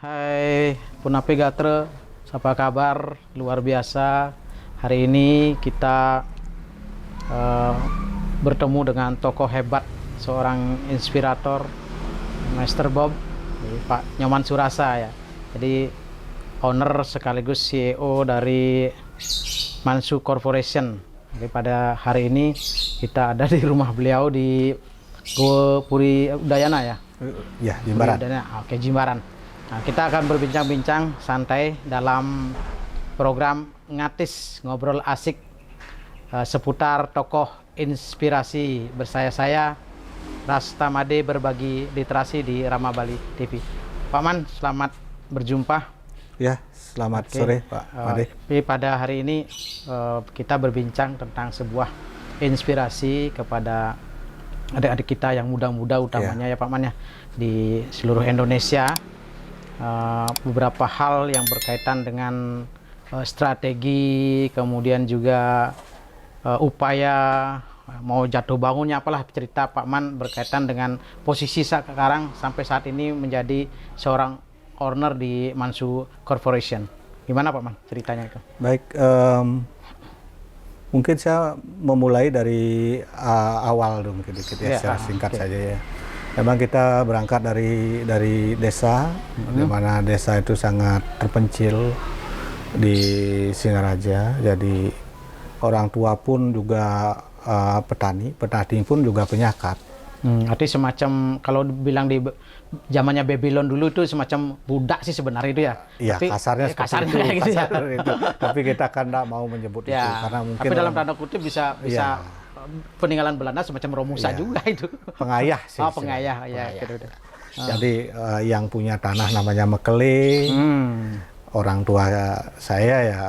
Hai Punapi Gatre, apa kabar? Luar biasa. Hari ini kita bertemu dengan tokoh hebat, seorang inspirator, Master Bob, Pak Nyoman Surasa ya. Jadi owner sekaligus CEO dari Mansu Corporation. Jadi pada hari ini kita ada di rumah beliau di Goa Puri Udayana ya. Ya, Jimbaran. Oke, Jimbaran. Nah, kita akan berbincang-bincang santai dalam program Ngatis, ngobrol asik seputar tokoh inspirasi bersaya-saya Rasta Made berbagi literasi di Rama Bali TV. Pak Man, selamat berjumpa. Ya, selamat sore Pak Made. Pada hari ini kita berbincang tentang sebuah inspirasi kepada adik-adik kita yang muda-muda utamanya ya Pak Man ya, di seluruh Indonesia. Beberapa hal yang berkaitan dengan strategi, kemudian juga upaya mau jatuh bangunnya, apalah cerita Pak Man berkaitan dengan posisi sekarang sampai saat ini menjadi seorang owner di Mansu Corporation. Gimana Pak Man ceritanya itu? Baik, mungkin saya memulai dari awal dulu mungkin ya, secara singkat saja ya. Memang kita berangkat dari desa, di mana desa itu sangat terpencil di Singaraja. Jadi orang tua pun juga petani pun juga penyakat. Arti semacam kalau bilang di zamannya Babylon dulu itu semacam budak sih sebenarnya itu ya. Iya, kasarnya seperti itu, gitu ya. itu. Tapi kita kan tidak mau menyebut itu karena mungkin. Tapi dalam tanda kutip bisa peninggalan Belanda semacam Romusa juga itu. Pengayah sih. Oh, pengayah ya. Gitu. Jadi yang punya tanah namanya Mekele. Orang tua saya ya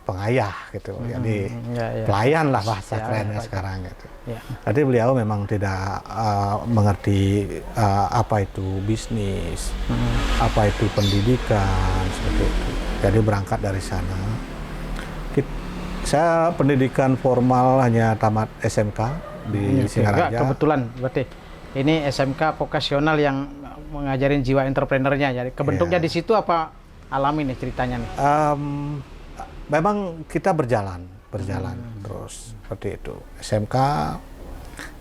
pengayah gitu. Jadi pelayan lah bahasa kerennya sekarang gitu. Jadi beliau memang tidak mengerti apa itu bisnis, apa itu pendidikan seperti itu. Jadi berangkat dari sana. Saya pendidikan formal hanya tamat SMK di Singaraja. Kebetulan berarti ini SMK vokasional yang mengajarin jiwa entrepreneurnya. Jadi kebentuknya di situ apa alami nih ceritanya nih? Memang kita berjalan terus seperti itu. SMK.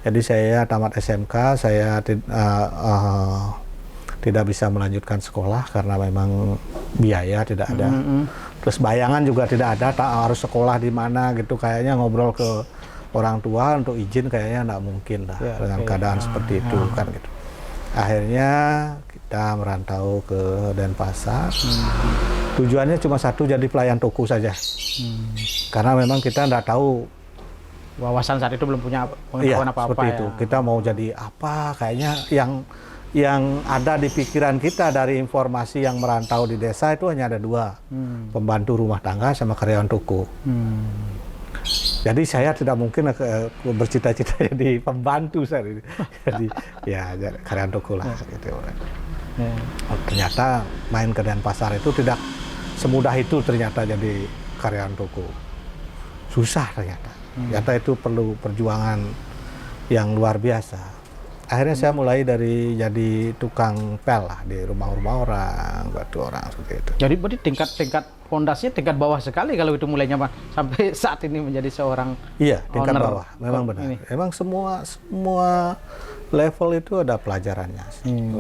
Jadi saya tamat SMK, saya tidak bisa melanjutkan sekolah karena memang biaya tidak ada. Terus bayangan juga tidak ada, harus sekolah di mana gitu. Kayaknya ngobrol ke orang tua untuk izin kayaknya nggak mungkin lah dengan keadaan seperti itu kan gitu. Akhirnya kita merantau ke Denpasar. Tujuannya cuma satu, jadi pelayan toko saja. Karena memang kita nggak tahu, wawasan saat itu belum punya pengetahuan apa-apa seperti itu. Kita mau jadi apa, kayaknya yang ada di pikiran kita dari informasi yang merantau di desa itu hanya ada dua, pembantu rumah tangga sama karyawan toko. Jadi saya tidak mungkin bercita-cita jadi pembantu saya. Jadi ya karyawan toko lah gitu. Ternyata main ke Denpasar itu tidak semudah itu ternyata jadi karyawan toko. Susah ternyata. Ternyata itu perlu perjuangan yang luar biasa. Akhirnya saya mulai dari jadi tukang pel lah di rumah-rumah orang, batu orang seperti itu. Jadi berarti tingkat fondasinya tingkat bawah sekali kalau itu mulainya Pak, sampai saat ini menjadi seorang tingkat bawah. Memang benar. Memang semua level itu ada pelajarannya.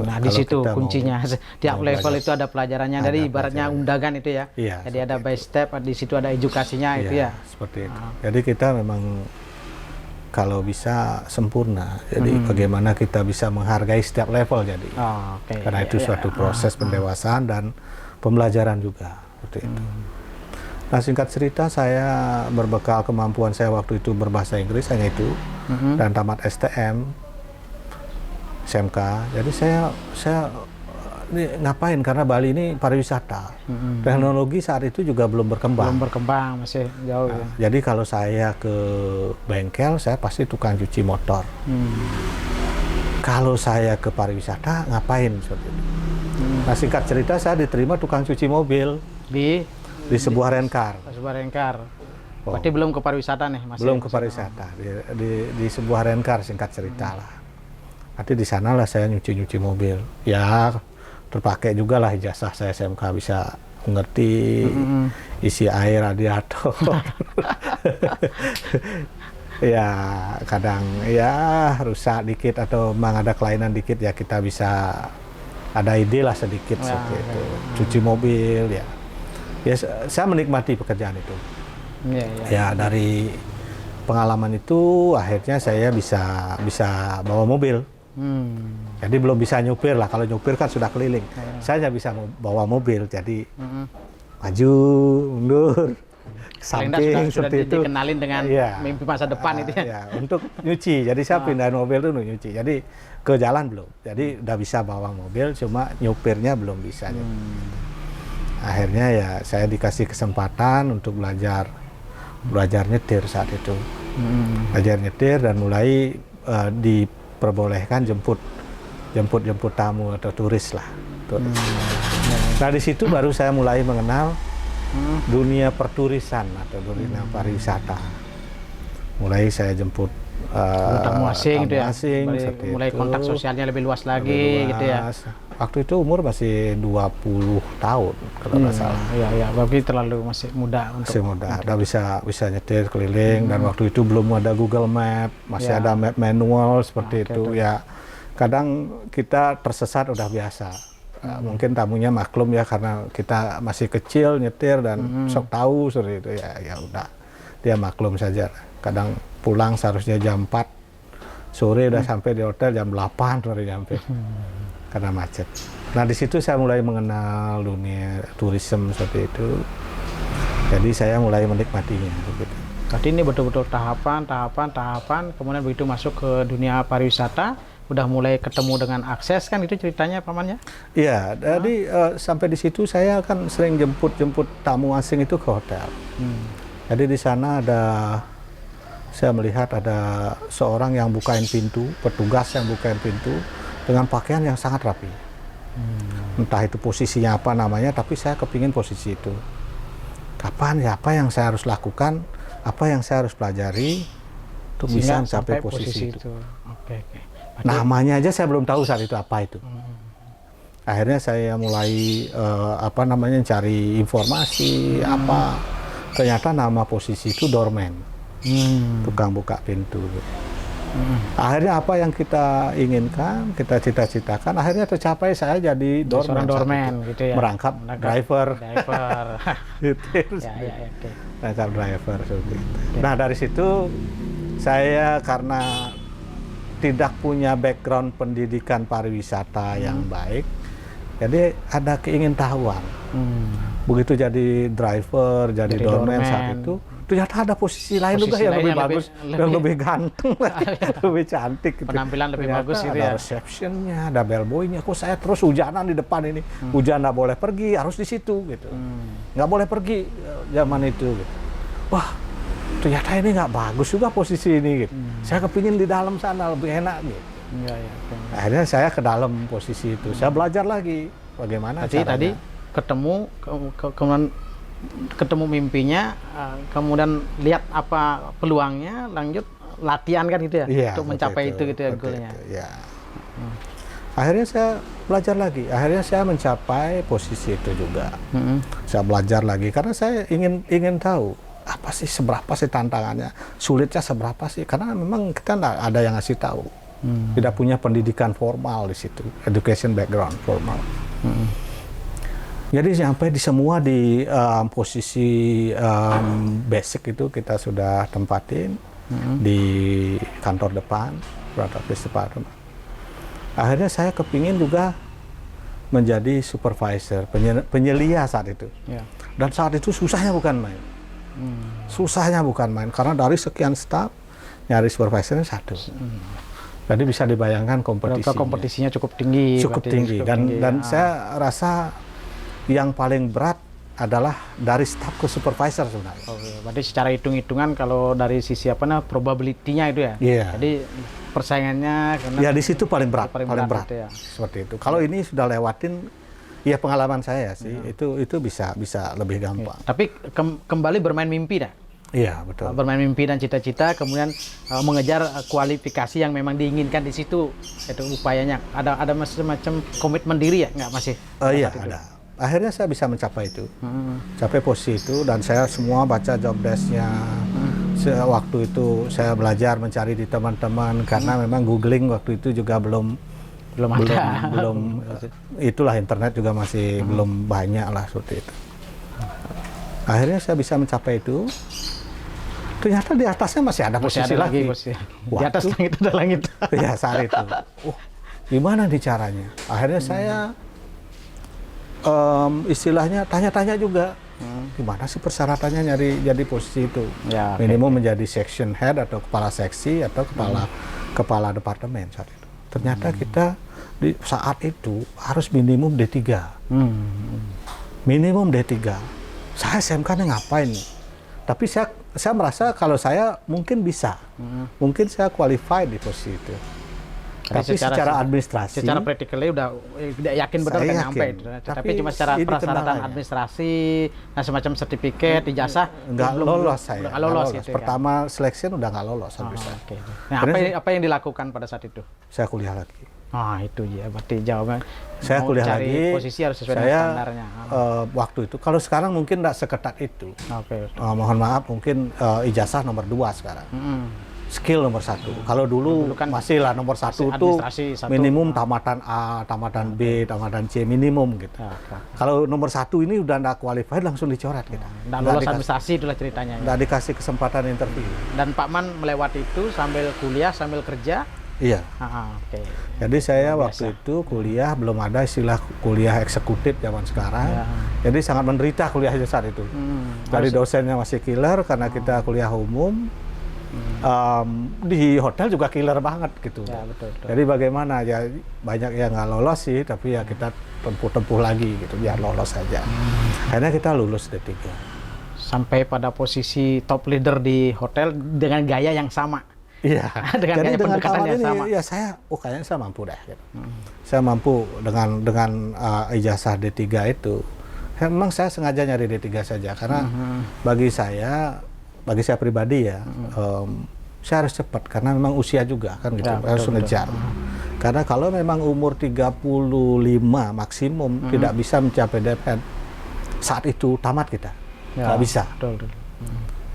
Nah, di situ kuncinya. Tiap level itu ada pelajarannya. Dari ibaratnya undangan itu ya. Jadi ada by step, di situ ada edukasinya itu ya. Seperti itu. Jadi kita memang kalau bisa sempurna, jadi bagaimana kita bisa menghargai setiap level jadi, karena itu suatu proses pendewasaan dan pembelajaran juga, seperti itu. Nah singkat cerita saya berbekal kemampuan saya waktu itu berbahasa Inggris hanya itu, dan tamat STM, SMK, jadi saya ini ngapain, karena Bali ini pariwisata, teknologi saat itu juga belum berkembang. Masih jauh. Jadi kalau saya ke bengkel, saya pasti tukang cuci motor. Kalau saya ke pariwisata, ngapain seperti itu. Nah singkat cerita saya diterima tukang cuci mobil di sebuah rencar. Berarti belum ke pariwisata nih? Belum ke pariwisata, di sebuah rencar singkat cerita lah. Nanti di sanalah saya nyuci mobil. Ya terpakai juga lah ijazah saya SMK, bisa mengerti isi air radiator. Ya kadang ya rusak dikit atau memang ada kelainan dikit ya kita bisa ada ide lah sedikit seperti itu. Cuci mobil ya. Ya saya menikmati pekerjaan itu. Ya dari pengalaman itu akhirnya saya bisa bawa mobil. Jadi belum bisa nyupir lah, kalau nyupir kan sudah keliling. Saya bisa bawa mobil, jadi maju, mundur, samping sudah seperti itu. Dikenalin dengan mimpi masa depan itu ya. Ya, untuk nyuci. Jadi saya pindahin mobil itu nyuci. Jadi ke jalan belum. Jadi udah bisa bawa mobil, cuma nyupirnya belum bisa. Akhirnya ya saya dikasih kesempatan untuk belajar nyetir saat itu. Belajar nyetir dan mulai diperbolehkan jemput tamu atau turis lah. Nah di situ baru saya mulai mengenal dunia perturisan atau dunia pariwisata. Mulai saya jemput tamu asing, mulai itu. Kontak sosialnya lebih luas lagi gitu ya. Waktu itu umur masih 20 tahun kalau nggak salah. Iya, berarti terlalu masih muda masih muda. Udah bisa nyetir keliling dan waktu itu belum ada Google Map, masih ada map manual seperti itu ya. Kadang kita tersesat udah biasa. Mungkin tamunya maklum ya karena kita masih kecil nyetir dan sok tahu seperti itu ya udah dia maklum saja. Kadang pulang seharusnya jam 4 sore udah sampai di hotel jam 8 baru nyampe karena macet. Nah di situ saya mulai mengenal dunia tourism seperti itu. Jadi saya mulai menikmatinya. Begitu. Jadi ini betul-betul tahapan, kemudian begitu masuk ke dunia pariwisata, udah mulai ketemu dengan akses kan itu ceritanya pamannya? Iya, jadi sampai di situ saya kan sering jemput tamu asing itu ke hotel. Jadi di sana saya melihat ada seorang yang bukain pintu, petugas yang bukain pintu dengan pakaian yang sangat rapi. Entah itu posisinya apa namanya, tapi saya kepingin posisi itu. Kapan ya, apa yang saya harus lakukan, apa yang saya harus pelajari untuk bisa mencapai posisi itu. Oke. Namanya aja saya belum tahu saat itu apa itu. Akhirnya saya mulai cari informasi apa. Ternyata nama posisi itu doorman, tukang buka pintu. Akhirnya apa yang kita inginkan, kita cita-citakan, akhirnya tercapai. Saya jadi doorman gitu ya. Merangkap driver. Merangkap driver seperti itu. Nah dari situ saya karena tidak punya background pendidikan pariwisata yang baik, jadi ada keingintahuan. Begitu jadi driver, jadi doorman saat itu, ternyata ada posisi lain juga yang lebih bagus, yang lebih ganteng, lebih cantik. Gitu. Penampilan lebih bagus gitu ya. Ada receptionnya, ada bellboynya. Kok saya terus hujanan di depan ini, hujan nggak boleh pergi, harus di situ gitu. Nggak boleh pergi zaman itu. Gitu. Wah, ternyata ini nggak bagus juga posisi ini. Gitu. Saya kepingin di dalam sana lebih enak. Gitu. Akhirnya saya ke dalam posisi itu. Saya belajar lagi bagaimana caranya. Tadi kemudian ketemu mimpinya, kemudian lihat apa peluangnya, lanjut latihan kan gitu ya, untuk mencapai itu gitu ya goalnya. Ya. Akhirnya saya belajar lagi, akhirnya saya mencapai posisi itu juga. Saya belajar lagi karena saya ingin tahu apa sih, seberapa sih tantangannya, sulitnya seberapa sih, karena memang kita nggak ada yang ngasih tahu, tidak punya pendidikan formal di situ, education background formal. Jadi sampai di semua di posisi basic itu kita sudah tempatin di kantor depan, front office department. Akhirnya saya kepingin juga menjadi supervisor, penyelia saat itu. Dan saat itu susahnya bukan main. Susahnya bukan main, karena dari sekian staff, nyari supervisornya satu. Jadi bisa dibayangkan kompetisinya cukup tinggi. Cukup tinggi. Dan saya rasa yang paling berat adalah dari staff ke supervisor sebenarnya. Berarti secara hitung-hitungan kalau dari sisi probability-nya itu ya. Jadi persaingannya ya di situ paling berat gitu ya. Seperti itu. Kalau ini sudah lewatin, ya pengalaman saya sih itu bisa lebih gampang. Tapi kembali bermain mimpi dah. Iya, betul. Bermain mimpi dan cita-cita, kemudian mengejar kualifikasi yang memang diinginkan di situ. Itu upayanya. Ada macam komitmen diri ya, nggak masih? Iya, ada. Akhirnya saya bisa mencapai itu, capai posisi itu, dan saya semua baca job desk-nya. Waktu itu saya belajar mencari di teman-teman, karena memang googling waktu itu juga belum itulah, internet juga masih belum banyak lah seperti itu. Akhirnya saya bisa mencapai itu. Ternyata di atasnya masih ada posisi lagi. Di atas langit ada langit. Ya, saat itu. Gimana nih caranya? Akhirnya saya istilahnya tanya-tanya juga. Gimana sih persyaratannya nyari jadi posisi itu? Ya, minimum menjadi section head atau kepala seksi atau kepala departemen saat itu. Ternyata kita di saat itu harus minimum D3. Minimum D3. Saya SMK-nya ngapain nih? Tapi saya merasa kalau saya mungkin bisa, mungkin saya qualified di posisi itu. Tapi secara administrasi, secara practically udah yakin benar kan nyampe. Tapi cuma secara persyaratan administrasi, nah semacam sertifikat, ijazah, nggak lolos saya. Nggak lolos. Gitu, pertama selection udah nggak lolos habis. Okay. Nah, apa yang dilakukan pada saat itu? Saya kuliah lagi. Itu ya, berarti jawaban. Saya kuliah lagi. Posisi harus sesuai dengan standarnya. Waktu itu, kalau sekarang mungkin nggak seketat itu. Mohon maaf, mungkin ijazah nomor 2 sekarang. Skill nomor 1. Kalau dulu kan masih lah nomor 1 itu minimum tamatan A, tamatan B, tamatan C minimum gitu. Kalau nomor 1 ini udah nggak qualified langsung dicoret kita. Nggak lolos administrasi, itulah ceritanya. Nggak dikasih kesempatan interview. Dan Pak Man melewati itu sambil kuliah, sambil kerja. Iya. Jadi saya waktu itu kuliah belum ada istilah kuliah eksekutif zaman sekarang. Jadi sangat menderita kuliahnya saat itu. Dari dosennya masih killer karena kita kuliah umum. Di hotel juga killer banget gitu. Betul. Jadi bagaimana ya, banyak yang nggak lolos sih, tapi ya kita tempuh lagi gitu biar lolos saja. Akhirnya kita lulus D3. Sampai pada posisi top leader di hotel dengan gaya yang sama. Iya. Jadi dengan awal ini sama. Ya saya, kayaknya saya mampu deh. Gitu. Saya mampu dengan ijazah D3 itu. Memang saya sengaja nyari D3 saja karena bagi saya pribadi ya, saya harus cepat karena memang usia juga kan gitu, harus ngejar. Karena kalau memang umur 35 maksimum tidak bisa mencapai DPhead, saat itu tamat kita, nggak bisa.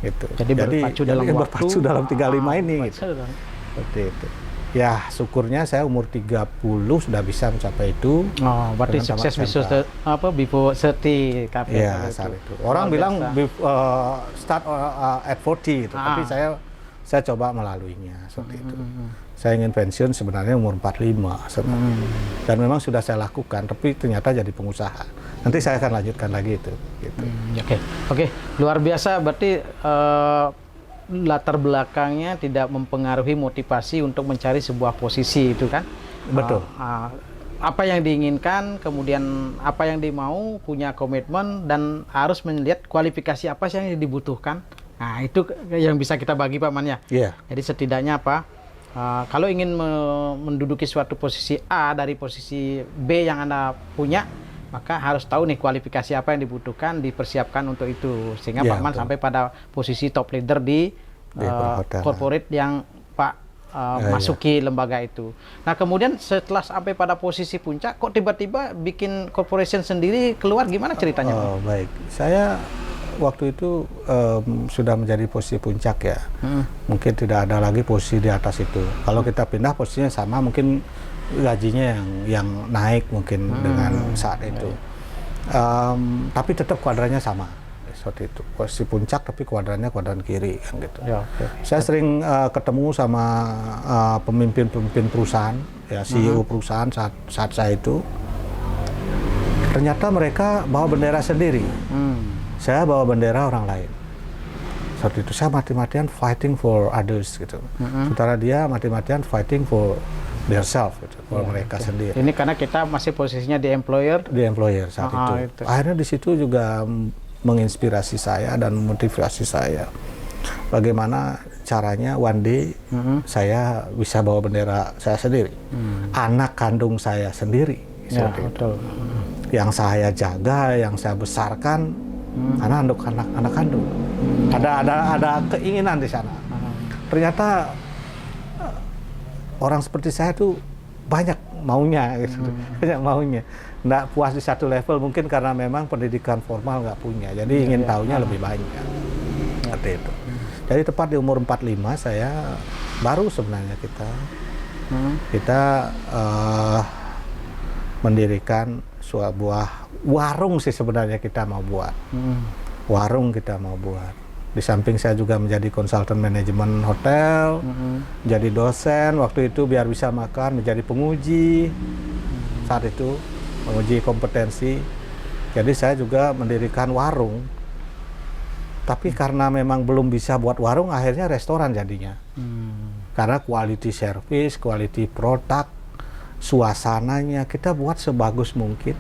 Gitu. Jadi berpacu dalam 35 ini gitu. Seperti itu. Ya, syukurnya saya umur 30 sudah bisa mencapai itu. Berarti sukses before 30 KP. Ya, saat itu. Orang bilang start at 40 gitu. Tapi saya coba melaluinya seperti itu. Saya ingin pensiun sebenarnya umur 45 dan memang sudah saya lakukan, tapi ternyata jadi pengusaha. Nanti saya akan lanjutkan lagi itu. Gitu. Oke, luar biasa. Berarti latar belakangnya tidak mempengaruhi motivasi untuk mencari sebuah posisi itu kan? Betul. Apa yang diinginkan, kemudian apa yang dimau, punya komitmen dan harus melihat kualifikasi apa sih yang dibutuhkan. Nah, itu yang bisa kita bagi Pak Man ya. Jadi setidaknya apa? Kalau ingin menduduki suatu posisi A dari posisi B yang Anda punya, maka harus tahu nih kualifikasi apa yang dibutuhkan, dipersiapkan untuk itu. Sehingga Pak Man sampai pada posisi top leader di corporate yang Pak masuki lembaga itu. Nah, kemudian setelah sampai pada posisi puncak, kok tiba-tiba bikin corporation sendiri keluar, gimana ceritanya? Baik, saya waktu itu sudah menjadi posisi puncak ya. Mungkin tidak ada lagi posisi di atas itu. Kalau kita pindah posisinya sama, mungkin gajinya yang naik mungkin dengan saat itu. Tapi tetap kuadrannya sama. Seperti itu. Posisi puncak tapi kuadrannya kuadran kiri kan gitu. Saya sering ketemu sama pemimpin-pemimpin perusahaan, ya CEO perusahaan saat saya itu. Ternyata mereka bawa bendera sendiri. Saya bawa bendera orang lain. Seperti itu. Saya mati-matian fighting for others gitu. Sementara dia mati-matian fighting for their self gitu, for mereka sendiri. Ini karena kita masih posisinya di employer. Di employer saat itu. Akhirnya di situ juga menginspirasi saya dan memotivasi saya. Bagaimana caranya one day saya bisa bawa bendera saya sendiri. Anak kandung saya sendiri. Seperti itu. Yang saya jaga, yang saya besarkan, karena anak kandung. Ada keinginan di sana. Ternyata orang seperti saya tuh banyak maunya, gitu. Banyak maunya. Nggak puas di satu level mungkin karena memang pendidikan formal nggak punya, jadi ingin tahunya lebih banyak. Seperti itu. Jadi tepat di umur 45 saya baru sebenarnya kita mendirikan sebuah warung sih sebenarnya kita mau buat. Warung kita mau buat. Di samping saya juga menjadi konsultan manajemen hotel, jadi dosen waktu itu biar bisa makan, menjadi penguji saat itu, menguji kompetensi. Jadi saya juga mendirikan warung. Tapi karena memang belum bisa buat warung, akhirnya restoran jadinya. Karena quality service, quality product, suasananya kita buat sebagus mungkin.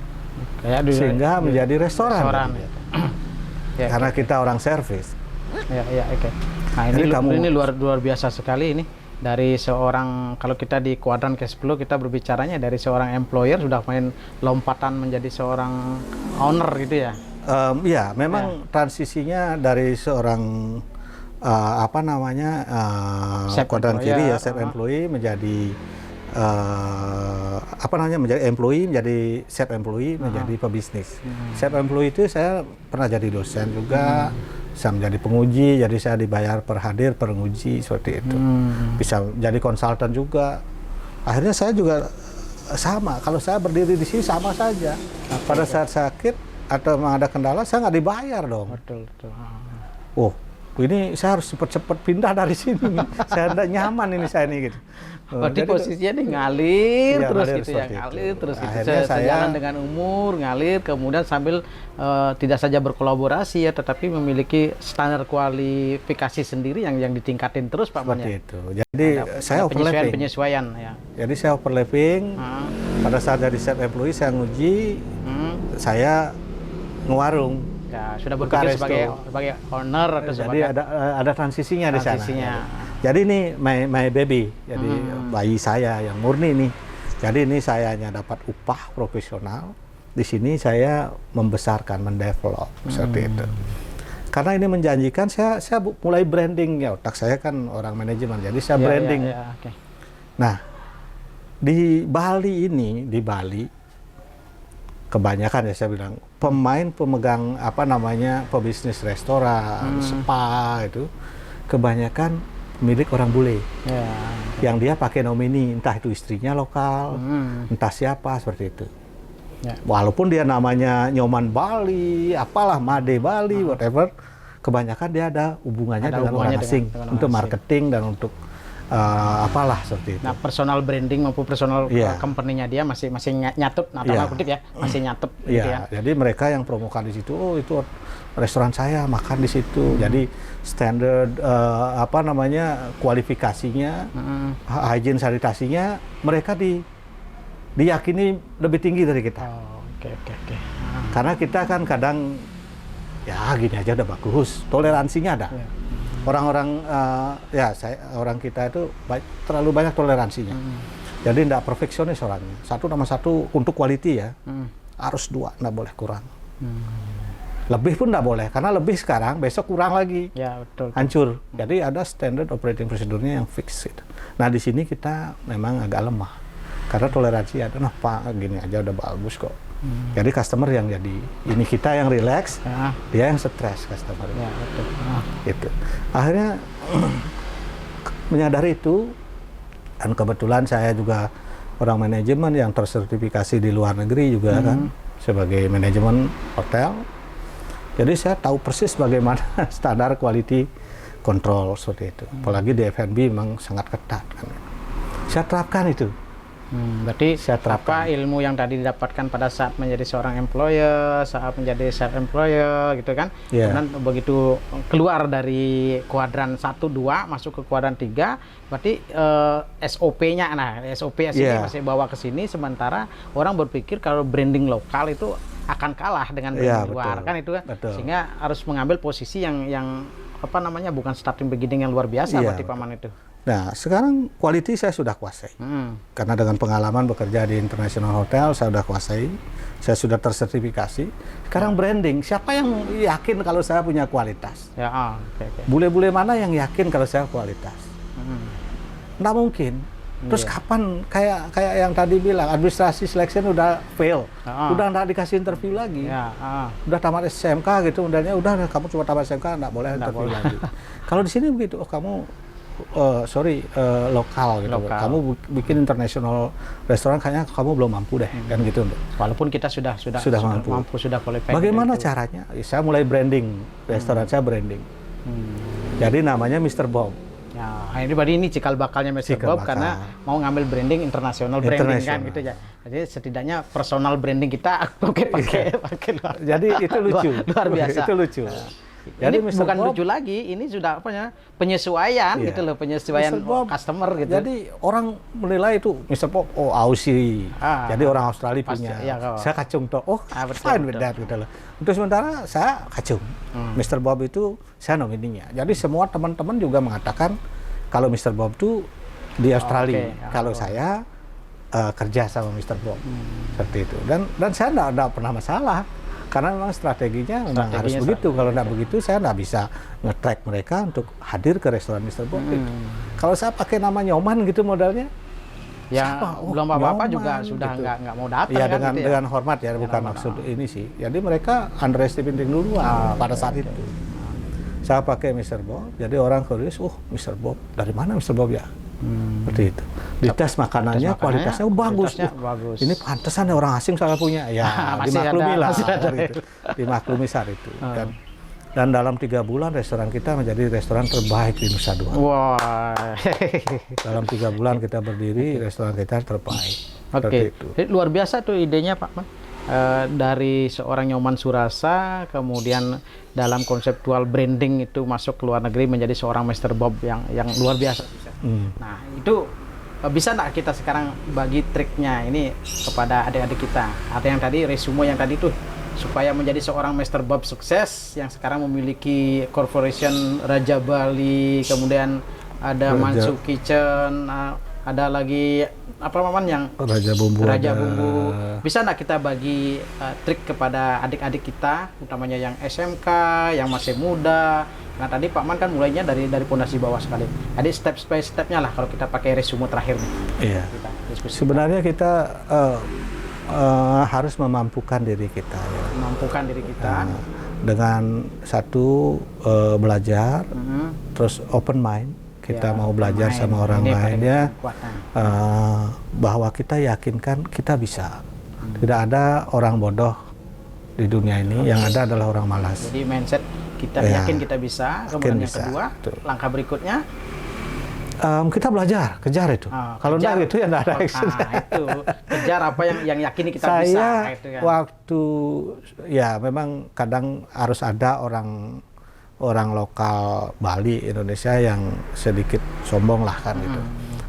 Sehingga menjadi restoran. Ya, karena kita orang service. Ya, oke. Nah, ini luar biasa sekali ini. Dari seorang, kalau kita di kuadran cash flow kita berbicaranya dari seorang employer sudah main lompatan menjadi seorang owner gitu ya. Ya, memang transisinya dari seorang kuadran kiri ya, self employee menjadi menjadi employee, menjadi self employee, menjadi pebisnis. Self employee itu saya pernah jadi dosen juga. Bisa menjadi penguji, jadi saya dibayar per hadir, per nguji, seperti itu. Bisa jadi konsultan juga. Akhirnya saya juga sama, kalau saya berdiri di sini sama saja. Pada saat sakit atau ada kendala, saya nggak dibayar dong. Betul. Oh, ini saya harus cepat-cepat pindah dari sini. Saya tidak nyaman ini saya nih gitu. Berarti posisinya nih ngalir terus gitu ya, ngalir terus gitu. Sejalan dengan umur, ngalir, kemudian sambil tidak saja berkolaborasi ya, tetapi memiliki standar kualifikasi sendiri yang ditingkatin terus Pak Man. Seperti itu. Jadi saya penyesuaian ya. Jadi saya overlapping. Pada saat jadi self employee saya nguji, saya ngewarung. Ya, sudah berpikir sebagai owner atau sebagai... Jadi ada transisinya di sana. Jadi ini my baby, jadi bayi saya yang murni nih. Jadi ini saya hanya dapat upah profesional. Di sini saya membesarkan, mendevelop seperti itu. Karena ini menjanjikan, saya mulai branding ya. Otak saya kan orang manajemen, jadi saya branding. Okay. Nah, di Bali kebanyakan ya saya bilang pemegang pebisnis restoran, spa itu kebanyakan milik orang bule, yang dia pakai nomini, entah itu istrinya lokal, entah siapa seperti itu. Walaupun dia namanya Nyoman Bali, apalah Made Bali, whatever, kebanyakan dia ada hubungannya dengan orang asing untuk marketing dan untuk apalah seperti itu. Nah, personal branding maupun personal company-nya dia masih nyatup, kutip ya, masih nyatup gitu ya. Jadi mereka yang promokan di situ, oh itu restoran saya makan di situ. Jadi standar kualifikasinya, hygiene sanitasinya mereka diyakini lebih tinggi dari kita. Oke. Karena kita kan kadang ya gini aja udah bagus, toleransinya ada. Orang-orang orang kita itu terlalu banyak toleransinya. Jadi tidak perfeksionis orangnya. Satu untuk quality ya. Harus 2, tidak boleh kurang. Lebih pun tidak boleh, karena lebih sekarang, besok kurang lagi. Ya, betul. Hancur. Jadi ada standard operating procedure-nya yang fix gitu. Nah, di sini kita memang agak lemah. Karena toleransi ada, nah Pak, gini aja udah bagus kok. Jadi customer yang jadi, ini kita yang relax, dia yang stres customer. Ya, betul. Gitu. Akhirnya menyadari itu, dan kebetulan saya juga orang manajemen yang tersertifikasi di luar negeri juga kan, sebagai manajemen hotel. Jadi saya tahu persis bagaimana standar quality control seperti itu. Apalagi di F&B memang sangat ketat kan. Saya terapkan itu. Berarti apa ilmu yang tadi didapatkan pada saat menjadi seorang employer, saat menjadi self employer gitu kan. Kemudian begitu keluar dari kuadran 1, 2 masuk ke kuadran 3, berarti SOP-nya SOP ini masih bawa ke sini, sementara orang berpikir kalau branding lokal itu akan kalah dengan branding luar kan itu kan. Sehingga harus mengambil posisi yang bukan starting beginning yang luar biasa berarti Paman itu. Nah, sekarang quality saya sudah kuasai. Karena dengan pengalaman bekerja di international hotel, saya sudah kuasai. Saya sudah tersertifikasi. Sekarang branding, siapa yang yakin kalau saya punya kualitas? Ya, Bule-bule mana yang yakin kalau saya kualitas? Nggak mungkin. Terus kapan, kayak yang tadi bilang, administrasi selection udah fail. Udah nggak dikasih interview lagi. Udah tamat SMK gitu, udahnya udah kamu cuma tamat SMK, nggak boleh interview lagi. Kalau di sini begitu, oh kamu lokal gitu. Kamu bikin international restoran kayaknya kamu belum mampu deh, kan gitu. Walaupun kita sudah mampu, sudah qualified. Bagaimana caranya? Saya mulai branding restoran saya branding. Jadi namanya Mr. Bob. Ya, ini berarti ini cikal bakalnya Mr. Bob karena mau ngambil branding international branding kan gitu ya. Jadi setidaknya personal branding kita pakai. Jadi itu lucu. Luar biasa. Itu lucu. Jadi ini bukan Bob, lucu lagi, ini sudah penyesuaian gitu loh, penyesuaian customer gitu. Jadi orang menilai itu Mr. Bob, oh Aussie. Jadi orang Australia punya. Ya, saya kacung toh, fine with that gitu loh. Untuk sementara saya kacung. Mr. Bob itu saya nomininya. Jadi semua teman-teman juga mengatakan kalau Mr. Bob itu di Australia. Kalau saya kerja sama Mr. Bob. Seperti itu. Dan saya enggak pernah masalah. Karena memang strateginya memang harus begitu. Kalau tidak begitu, saya tidak bisa nge-track mereka untuk hadir ke restoran Mr. Bob. Kalau saya pakai nama Nyoman gitu modalnya, ya belum apa-apa juga sudah gitu. nggak mau datang. Ya, kan, dengan hormat ya, bukan maksud ini sih. Jadi mereka underestimating duluan pada saat itu. Saya pakai Mr. Bob, jadi orang curious, Mr. Bob, dari mana Mr. Bob ya? Seperti itu. Dites makanannya, kualitasnya bagus. Ini pantesan ya orang asing saya punya. Ya, dimaklumi lah. Dimaklumi saat itu. Dan dalam 3 bulan restoran kita menjadi restoran terbaik di Nusa Dua. Wah. Dalam 3 bulan kita berdiri, restoran kita terbaik. Oke. Luar biasa tuh idenya Pak Man. Dari seorang Nyoman Surasa, kemudian dalam konseptual branding itu masuk ke luar negeri menjadi seorang Mr. Bob yang luar biasa. Nah itu bisa nggak kita sekarang bagi triknya ini kepada adik-adik kita? Ada yang tadi resume yang tadi tuh supaya menjadi seorang Mr. Bob sukses yang sekarang memiliki corporation Raja Bali, kemudian ada Mansu Kitchen, ada lagi apa Maman yang Raja Bumbu. Bisa nggak kita bagi trik kepada adik-adik kita, utamanya yang SMK, yang masih muda? Nah tadi Pak Man kan mulainya dari pondasi bawah sekali. Jadi step by stepnya lah kalau kita pakai resume terakhir nih. Iya. Sebenarnya kita harus memampukan diri kita. Ya. Memampukan diri kita. Dengan satu belajar, terus open mind. Kita mau belajar sama orang lain ya, bahwa kita yakinkan kita bisa. Tidak ada orang bodoh di dunia ini, yang ada adalah orang malas. Jadi mindset kita yakin kita bisa. Kemudian yang kedua, langkah berikutnya kita belajar, kejar itu. Kalau enggak gitu ya enggak ada action. Itu kejar apa yang yakini kita bisa. Saya itu kan. Waktu ya memang kadang harus ada orang lokal Bali, Indonesia yang sedikit sombong lah kan gitu.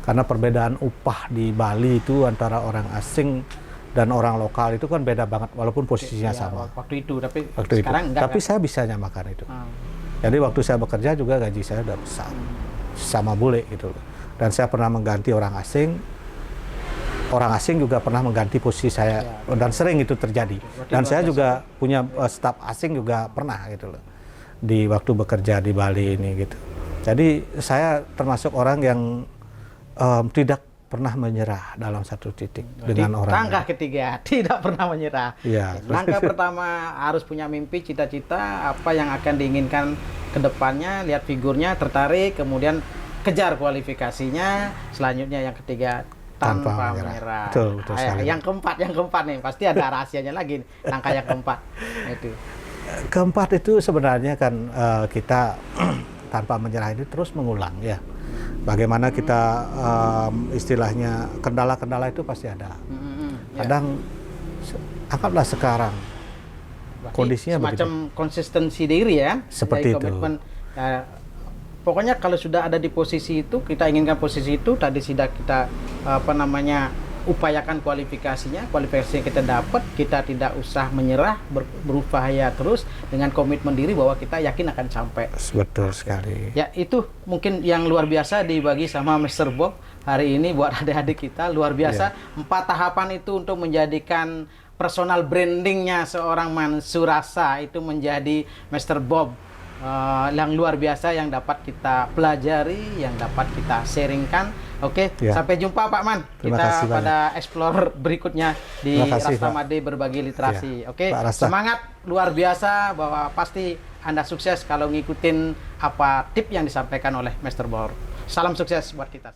Karena perbedaan upah di Bali itu antara orang asing dan orang lokal itu kan beda banget walaupun posisinya sama. Waktu itu, tapi sekarang enggak. Tapi saya bisa nyamakan itu. Jadi waktu saya bekerja juga gaji saya udah besar. Sama bule gitu. Dan saya pernah mengganti orang asing. Orang asing juga pernah mengganti posisi saya dan sering itu terjadi. Dan saya juga punya staf asing juga pernah gitu loh. Di waktu bekerja di Bali ini gitu. Jadi saya termasuk orang yang tidak pernah menyerah dalam satu titik dengan orang. Langkah ketiga, tidak pernah menyerah. Ya. Langkah pertama harus punya mimpi, cita-cita, apa yang akan diinginkan ke depannya, lihat figurnya, tertarik, kemudian kejar kualifikasinya. Selanjutnya yang ketiga, tanpa menyerah. Betul yang keempat nih, pasti ada rahasianya lagi. Langkah yang keempat itu. Keempat itu sebenarnya kan kita tanpa menyerah ini terus mengulang ya. Bagaimana kita istilahnya kendala-kendala itu pasti ada. Kadang anggaplah sekarang berarti kondisinya semacam konsistensi diri ya. Seperti itu. Pokoknya kalau sudah ada di posisi itu, kita inginkan posisi itu, tadi sudah kita upayakan kualifikasinya yang kita dapat, kita tidak usah menyerah, berupaya terus dengan komitmen diri bahwa kita yakin akan sampai. Betul sekali. Ya, itu mungkin yang luar biasa dibagi sama Mr. Bob hari ini buat adik-adik kita, luar biasa. 4 tahapan itu untuk menjadikan personal brandingnya seorang Mansur Rasa itu menjadi Mr. Bob yang luar biasa, yang dapat kita pelajari, yang dapat kita sharingkan. Oke, sampai jumpa Pak Man. Kita pada explore berikutnya di Rastamade Berbagi Literasi. Oke, semangat luar biasa, bahwa pasti Anda sukses kalau ngikutin apa tip yang disampaikan oleh Mr. Bob. Salam sukses buat kita.